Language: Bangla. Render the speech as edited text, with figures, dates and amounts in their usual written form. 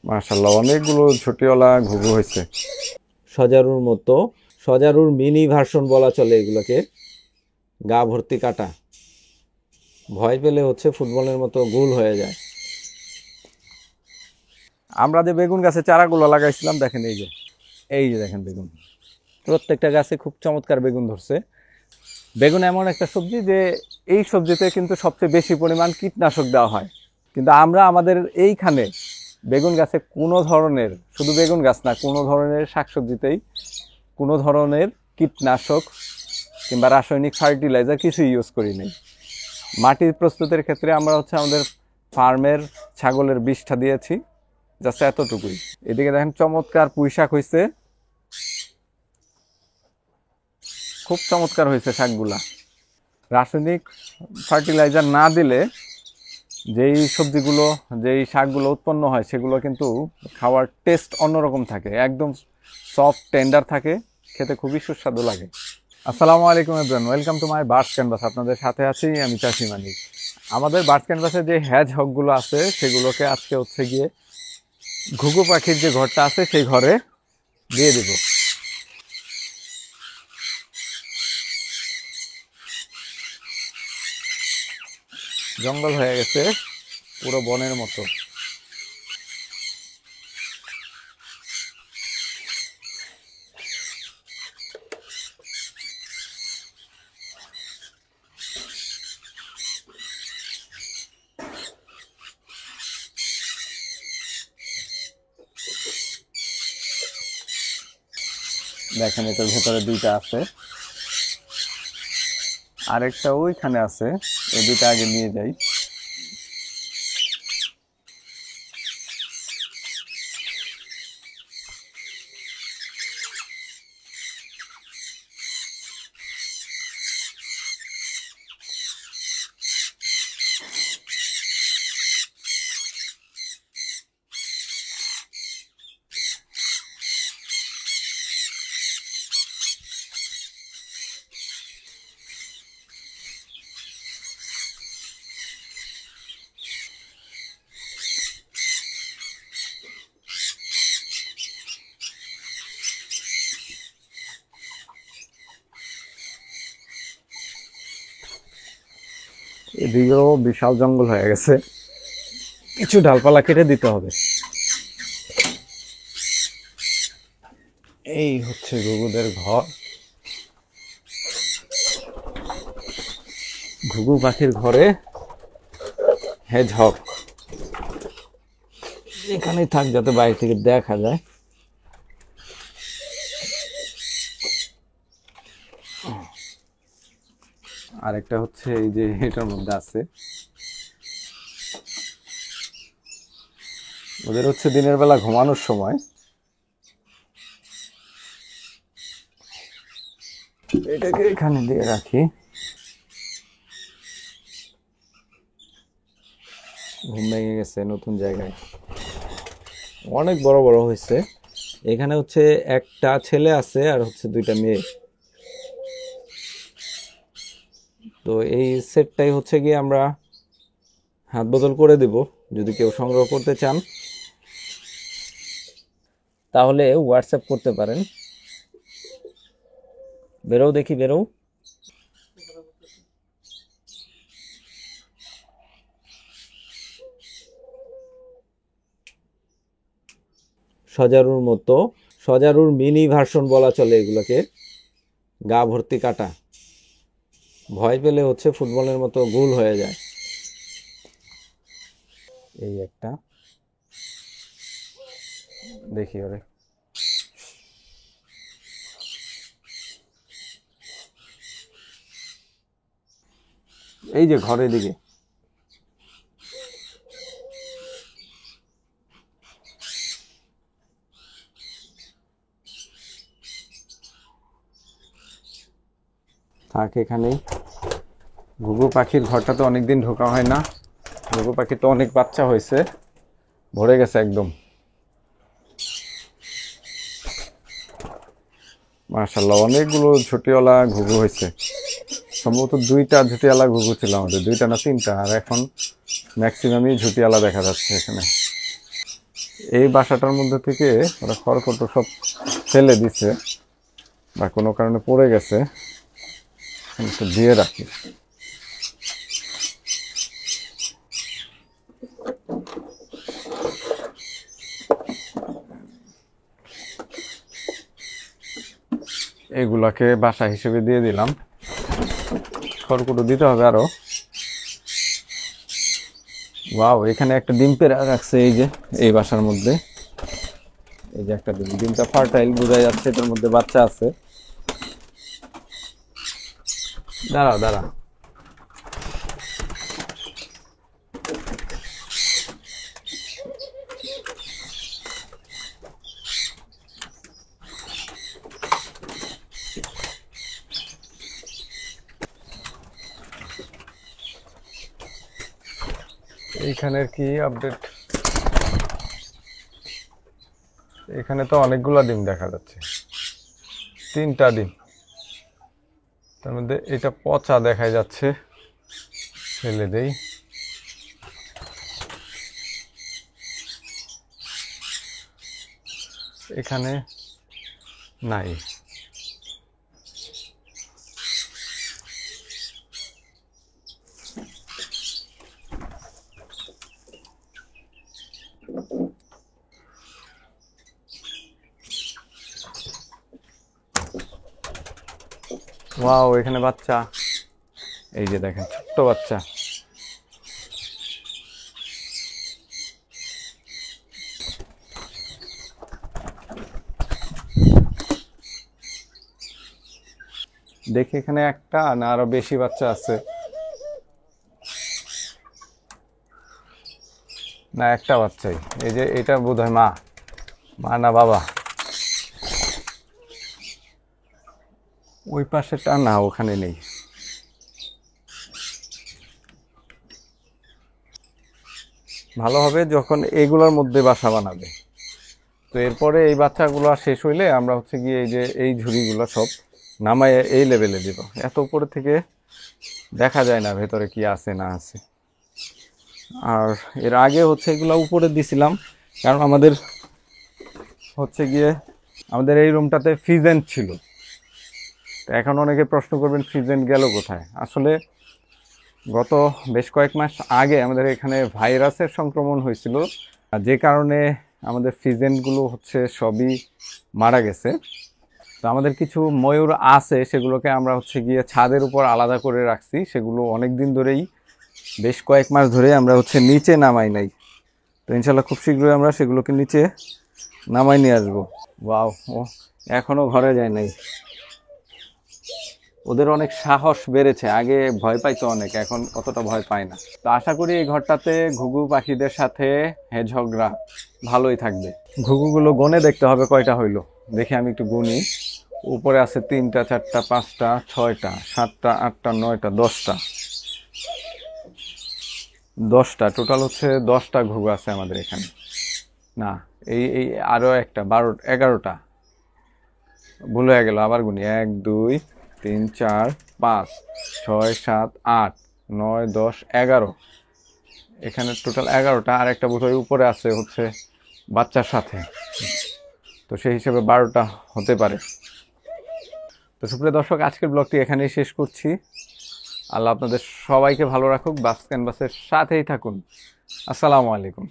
মাশাআল্লাহ, অনেকগুলো ঝুটিওয়ালা ঘুঘু হয়েছে। সজারুর মতো, সজারুর মিনি ভার্সন বলা চলে এগুলোকে। গা ভর্তি কাটা, ভয় পেলে ফুটবলের মতো গোল হয়ে যায়। আমরা যে বেগুন গাছে চারাগুলো লাগাইছিলাম, দেখেন এই যে দেখেন বেগুন, প্রত্যেকটা গাছে খুব চমৎকার বেগুন ধরছে। বেগুন এমন একটা সবজি যে এই সবজিতে কিন্তু সবচেয়ে বেশি পরিমাণ কীটনাশক দেওয়া হয়, কিন্তু আমরা আমাদের এইখানে বেগুন গাছে কোনো ধরনের, শুধু বেগুন গাছ না, কোনো ধরনের শাকসবজিতেই কোনো ধরনের কীটনাশক কিংবা রাসায়নিক ফার্টিলাইজার কিছু ইউজ করি নাই। মাটি প্রস্তুতের ক্ষেত্রে আমরা আমাদের ফার্মের ছাগলের বিষটা দিয়েছি, জাস্ট এতটুকুই। এদিকে দেখেন চমৎকার পুঁই শাক হয়েছে, খুব চমৎকার হয়েছে শাকগুলা। রাসায়নিক ফার্টিলাইজার না দিলে যেই সবজিগুলো, যেই শাকগুলো উৎপন্ন হয় সেগুলো কিন্তু খাওয়ার টেস্ট অন্যরকম থাকে, একদম সফট টেন্ডার থাকে, খেতে খুবই সুস্বাদু লাগে। আসসালামু আলাইকুম everyone, welcome to my birds canvas. আপনাদের সাথে আছি আমি চাষি মানিক। আমাদের বার্ডস ক্যানভাসে যে হ্যাজ হকগুলো আছে সেগুলোকে আজকে গিয়ে ঘুঘু পাখির যে ঘরটা আছে সেই ঘরে দিয়ে দেব। জঙ্গল হয়ে গেছে, পুরো বনের মতো। দেখেন এটার ভেতরে দুইটা আছে, আরেকটা ওইখানে আছে। এই দুইটা আগে নিয়ে যাই। এদিকেও বিশাল জঙ্গল হয়ে গেছে, কিছু ডালপালা কেটে দিতে হবে। এই ঘুঘুদের ঘর, ঘুঘু পাখির ঘরে হেজ হক এখানেই থাক, যাতে বাইরে থেকে দেখা যায়। আরেকটা এই যে এটার মধ্যে আছে। ওদের দিনের বেলা ঘুমানোর সময় এটাকে এখানে দিয়ে রাখি। ঘুম ভেঙে গেছে নতুন জায়গায়, অনেক বড় বড় হয়েছে। এখানে একটা ছেলে আছে আর দুইটা মেয়ে। তো এই সেটটাই গিয়ে আমরা হাত বদল করে দেব। যদি কেউ সংগ্রহ করতে চান তাহলে হোয়াটসঅ্যাপ করতে পারেন। বেরো দেখি, বেরো। সজারুর মতো, সজারুর মিনি ভার্সন বলা চলে এগুলোকে। গা ভর্তি কাটা, ভয় পেলে ফুটবলের মতো গোল হয়ে যায়। এই একটা দেখি ওরে, এই যে ঘরের দিকে। থাক এখানেই। ঘুঘু পাখির ঘরটা তো অনেকদিন ঢোকা হয় না। ঘুঘু পাখি তো অনেক বাচ্চা হয়েছে, ভরে গেছে একদম। মাশাআল্লাহ, অনেকগুলো ঝুটিওয়ালা ঘুঘু হয়েছে। সম্ভবত 2টা ঝুটিয়ালা ঘুঘু ছিল আমাদের, 2টা না 3টা, আর এখন ম্যাক্সিমামই ঝুটিয়ালা দেখা যাচ্ছে এখানে। এই বাসাটার মধ্যে থেকে ওরা খড়কুটো সব ফেলে দিছে বা কোনো কারণে পড়ে গেছে, একটু দিয়ে রাখি। এগুলাকে বাসা হিসেবে দিয়ে দিলাম, খড়কুটো দিতে হবে আরো। ওয়াও, এখানে একটা ডিম পেড়ে রাখছে এই যে এই বাসার মধ্যে। এই যে একটা ডিমটা ফার্টাইল, বোঝা যাচ্ছে এটার মধ্যে বাচ্চা আছে। দাঁড়াও দাঁড়াও, এইখানের কি আপডেট? এখানে তো অনেকগুলা ডিম দেখা যাচ্ছে, 3টা ডিম, তার মধ্যে এটা পচা দেখা যাচ্ছে, ফেলে দেই। এখানে নাই। ওয়াও, এখানে বাচ্চা, এই যে দেখেন ছোট্ট বাচ্চা। দেখি এখানে একটা না আরো বেশি বাচ্চা আছে? না, একটা বাচ্চাই। এই যে এটা বোধহয় মা, মা না বাবা। ওই পাশেটা না, ওখানে নেই। ভালো হবে যখন এগুলোর মধ্যে বাসা বানাবে। তো এরপরে এই বাচ্চাগুলো শেষ হইলে আমরা হচ্ছে গিয়ে এই যে এই ঝুড়িগুলো সব নামায় এই লেভেলে দিব। এত উপরে থেকে দেখা যায় না ভেতরে কি আছে না আছে। আর এর আগে হচ্ছে এগুলো উপরে দিছিলাম, কারণ আমাদের হচ্ছে গিয়ে আমাদের এই রুমটাতে ফিজেন্ট ছিল। তো এখন অনেকে প্রশ্ন করবেন ফিজেন্ট গেল কোথায়। আসলে গত বেশ কয়েক মাস আগে আমাদের এখানে ভাইরাসের সংক্রমণ হয়েছিল, যে কারণে আমাদের ফিজেন্টগুলো হচ্ছে সবই মারা গেছে। তো আমাদের কিছু ময়ূর আছে, সেগুলোকে আমরা হচ্ছে গিয়ে ছাদের উপর আলাদা করে রাখছি। সেগুলো অনেক দিন ধরেই, বেশ কয়েক মাস ধরে আমরা হচ্ছে নিচে নামাই নাই। তো ইনশাল্লাহ খুব শীঘ্রই আমরা সেগুলোকে নিচে নামাই নিয়ে আসবো। ওয়াও, ও এখনো ঘরে যায় নাই। ওদের অনেক সাহস বেড়েছে, আগে ভয় পাইতো অনেক, এখন অতটা ভয় পায় না। তো আশা করি এই ঘরটাতে ঘুঘু পাখিদের সাথে ঝগড়া ভালোই থাকবে। ঘুঘুগুলো গনে দেখতে হবে কয়টা হইলো, দেখে আমি একটু গুনি। উপরে আছে 3টা 4টা 5টা 6টা 7টা 8টা 9টা 10টা, টোটাল হচ্ছে 10টা ঘুঘু আছে আমাদের এখানে। না, এই এই আরো একটা 11টা ভুল হয়ে গেল, আবার গুনি। 1 2 3 4 5 6 7 8 9 10 11। এখানে টোটাল 11টা, আর একটা বোধহয় উপরে আছে হচ্ছে বাচ্চার সাথে, তো সেই হিসেবে 12টা হতে পারে। তো সুপ্রিয় দর্শক, আজকের ব্লগটি এখানেই শেষ করছি। আল্লাহ আপনাদের সবাইকে ভালো রাখুক, বাস ক্যানভাসের সাথেই থাকুন। আসসালামু আলাইকুম।